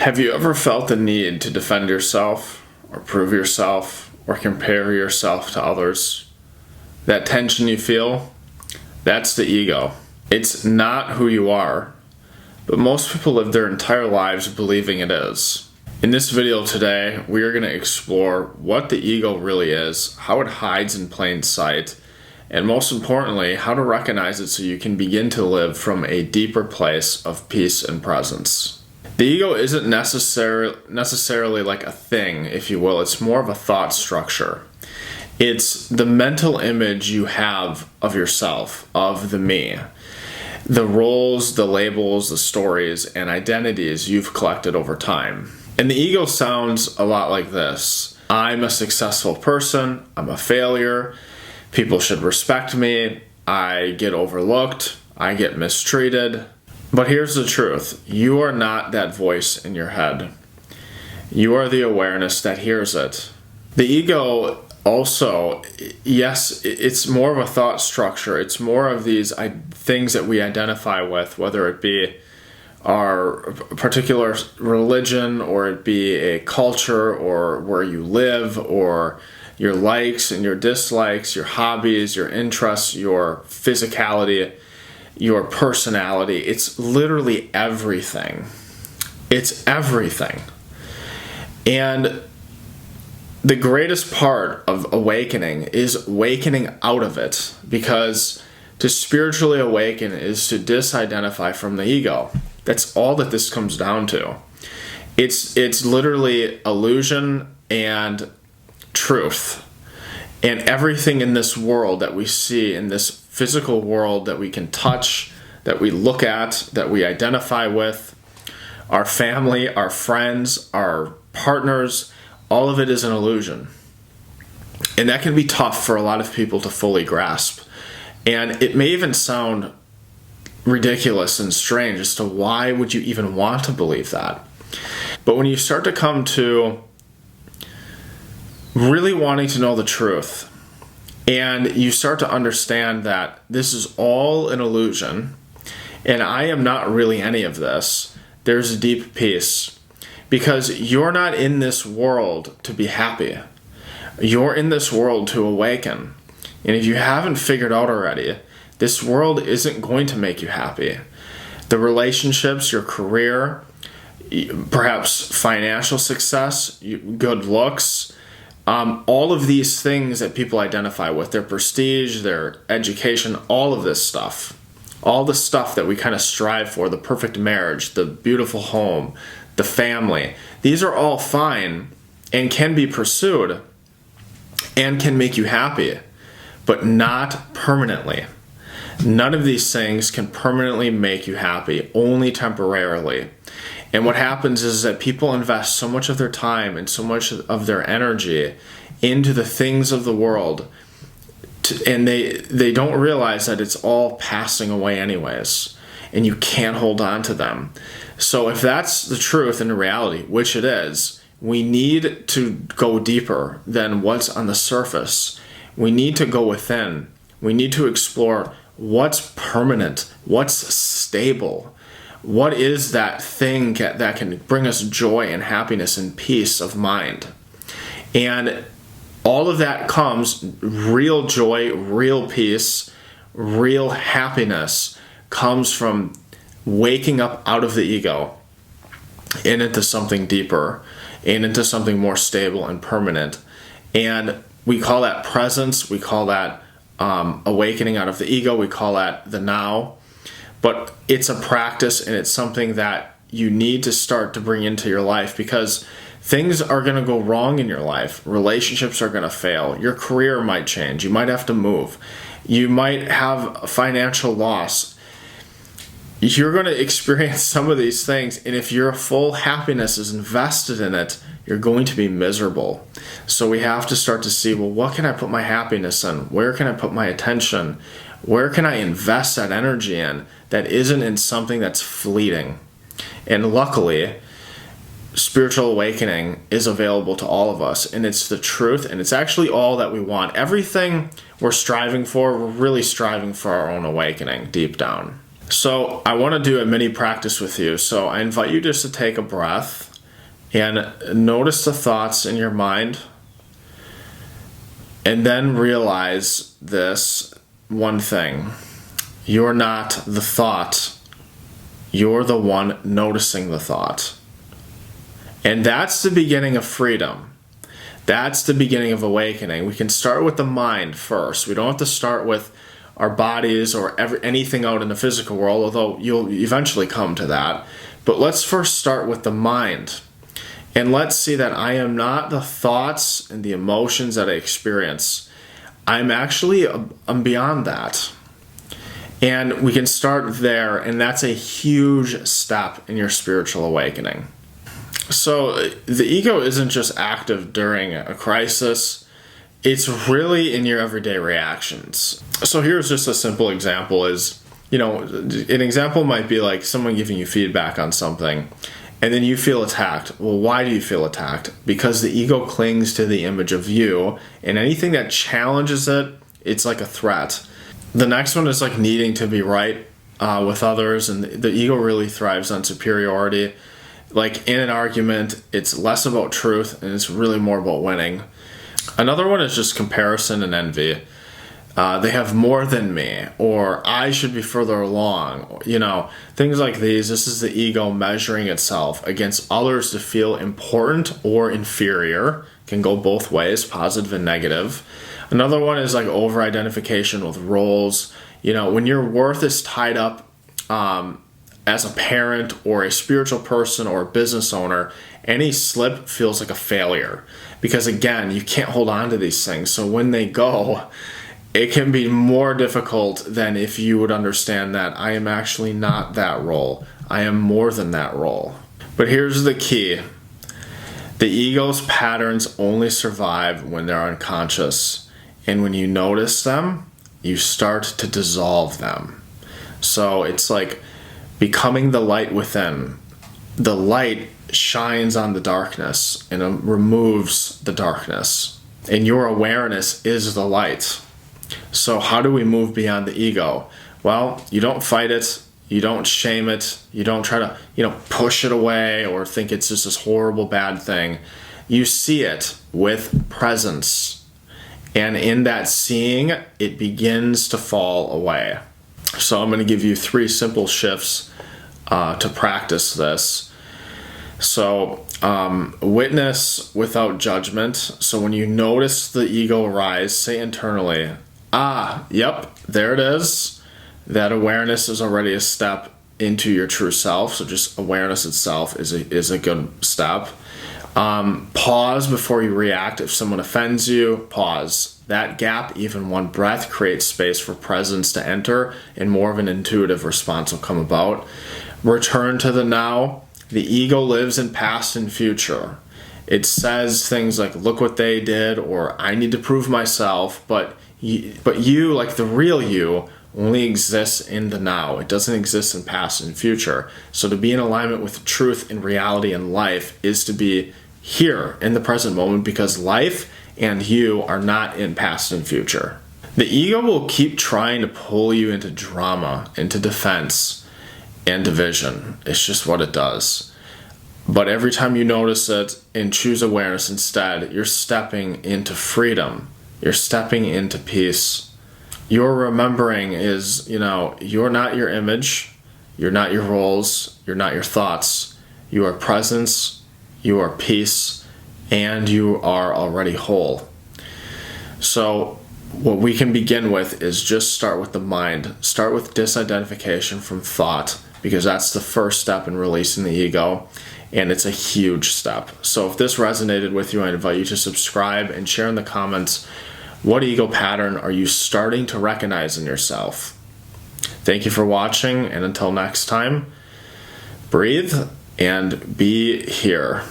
Have you ever felt the need to defend yourself, or prove yourself, or compare yourself to others? That tension you feel, that's the ego. It's not who you are, but most people live their entire lives believing it is. In this video today, we are going to explore what the ego really is, how it hides in plain sight, and most importantly, how to recognize it so you can begin to live from a deeper place of peace and presence. The ego isn't necessarily like a thing, if you will. It's more of a thought structure. It's the mental image you have of yourself, of the me. The roles, the labels, the stories, and identities you've collected over time. And the ego sounds a lot like this. I'm a successful person. I'm a failure. People should respect me. I get overlooked. I get mistreated. But here's the truth. You are not that voice in your head. You are the awareness that hears it. The ego also, yes, it's more of a thought structure. It's more of these things that we identify with, whether it be our particular religion, or it be a culture, or where you live, or your likes and your dislikes, your hobbies, your interests, your physicality, your personality. It's literally everything. It's everything. And the greatest part of awakening is wakening out of it, because to spiritually awaken is to disidentify from the ego. That's all that this comes down to. It's literally illusion and truth. And everything in this world that we see, in this physical world that we can touch, that we look at, that we identify with, our family, our friends, our partners, all of it is an illusion. And that can be tough for a lot of people to fully grasp. And it may even sound ridiculous and strange as to why would you even want to believe that. But when you start to come to really wanting to know the truth, and you start to understand that this is all an illusion, and I am not really any of this, there's a deep peace. Because you're not in this world to be happy. You're in this world to awaken. And if you haven't figured out already, this world isn't going to make you happy. The relationships, your career, perhaps financial success, good looks, all of these things that people identify with, their prestige, their education, all of this stuff, all the stuff that we kind of strive for, the perfect marriage, the beautiful home, the family, these are all fine and can be pursued and can make you happy, but not permanently. None of these things can permanently make you happy, only temporarily. And what happens is that people invest so much of their time and so much of their energy into the things of the world, and they don't realize that it's all passing away anyways, and you can't hold on to them. So if that's the truth and the reality, which it is, we need to go deeper than what's on the surface. We need to go within. We need to explore what's permanent, what's stable. What is that thing that can bring us joy and happiness and peace of mind? And all of that comes, real joy, real peace, real happiness comes from waking up out of the ego and into something deeper and into something more stable and permanent. And we call that presence. We call that awakening out of the ego. We call that the now. But it's a practice, and it's something that you need to start to bring into your life, because things are going to go wrong in your life. Relationships are going to fail. Your career might change. You might have to move. You might have a financial loss. You're going to experience some of these things, and if your full happiness is invested in it, you're going to be miserable. So we have to start to see, well, what can I put my happiness in? Where can I put my attention? Where can I invest that energy in that isn't in something that's fleeting? And luckily, spiritual awakening is available to all of us, and it's the truth, and it's actually all that we want. Everything we're striving for, we're really striving for our own awakening deep down. So I want to do a mini practice with you. So I invite you just to take a breath And notice the thoughts in your mind. And then realize this one thing. You're not the thought. You're the one noticing the thought. And that's the beginning of freedom. That's the beginning of awakening. We can start with the mind first. We don't have to start with our bodies or anything out in the physical world, although you'll eventually come to that. But let's first start with the mind. And let's see that I am not the thoughts and the emotions that I experience. I'm beyond that. And we can start there, and that's a huge step in your spiritual awakening. So the ego isn't just active during a crisis. It's really in your everyday reactions. So here's just a simple example is, an example might be like someone giving you feedback on something, and then you feel attacked. Well, why do you feel attacked? Because the ego clings to the image of you, and anything that challenges it, it's like a threat. The next one is like needing to be right with others, and the ego really thrives on superiority. Like in an argument, it's less about truth, and it's really more about winning. Another one is just comparison and envy. They have more than me, or I should be further along. Things like these. This is the ego measuring itself against others to feel important or inferior. Can go both ways, positive and negative. Another one is like over-identification with roles. When your worth is tied up as a parent or a spiritual person or a business owner, any slip feels like a failure. Because again, you can't hold on to these things. So when they go, it can be more difficult than if you would understand that I am actually not that role. I am more than that role. But here's the key. The ego's patterns only survive when they're unconscious. And when you notice them, you start to dissolve them. So it's like becoming the light within. The light shines on the darkness and removes the darkness. And your awareness is the light. So how do we move beyond the ego? Well, you don't fight it. You don't shame it. You don't try to, push it away or think it's just this horrible bad thing. You see it with presence. And in that seeing, it begins to fall away. So I'm going to give you 3 simple shifts to practice this. So witness without judgment. So when you notice the ego arise, say internally, yep, there it is. That awareness is already a step into your true self. So just awareness itself is a good step. Pause before you react. If someone offends you, pause. That gap, even one breath, creates space for presence to enter, and more of an intuitive response will come about. Return to the now. The ego lives in past and future. It says things like, look what they did, or I need to prove myself, but you, like the real you, only exists in the now. It doesn't exist in past and future. So to be in alignment with truth and reality in life is to be here in the present moment, because life and you are not in past and future. The ego will keep trying to pull you into drama, into defense, and division. It's just what it does. But every time you notice it and choose awareness instead, you're stepping into freedom. You're stepping into peace. Your remembering is, you're not your image, you're not your roles, you're not your thoughts. You are presence, you are peace, and you are already whole. So what we can begin with is just start with the mind. Start with disidentification from thought, because that's the first step in releasing the ego, and it's a huge step. So if this resonated with you, I invite you to subscribe and share in the comments, what ego pattern are you starting to recognize in yourself? Thank you for watching, and until next time, breathe and be here.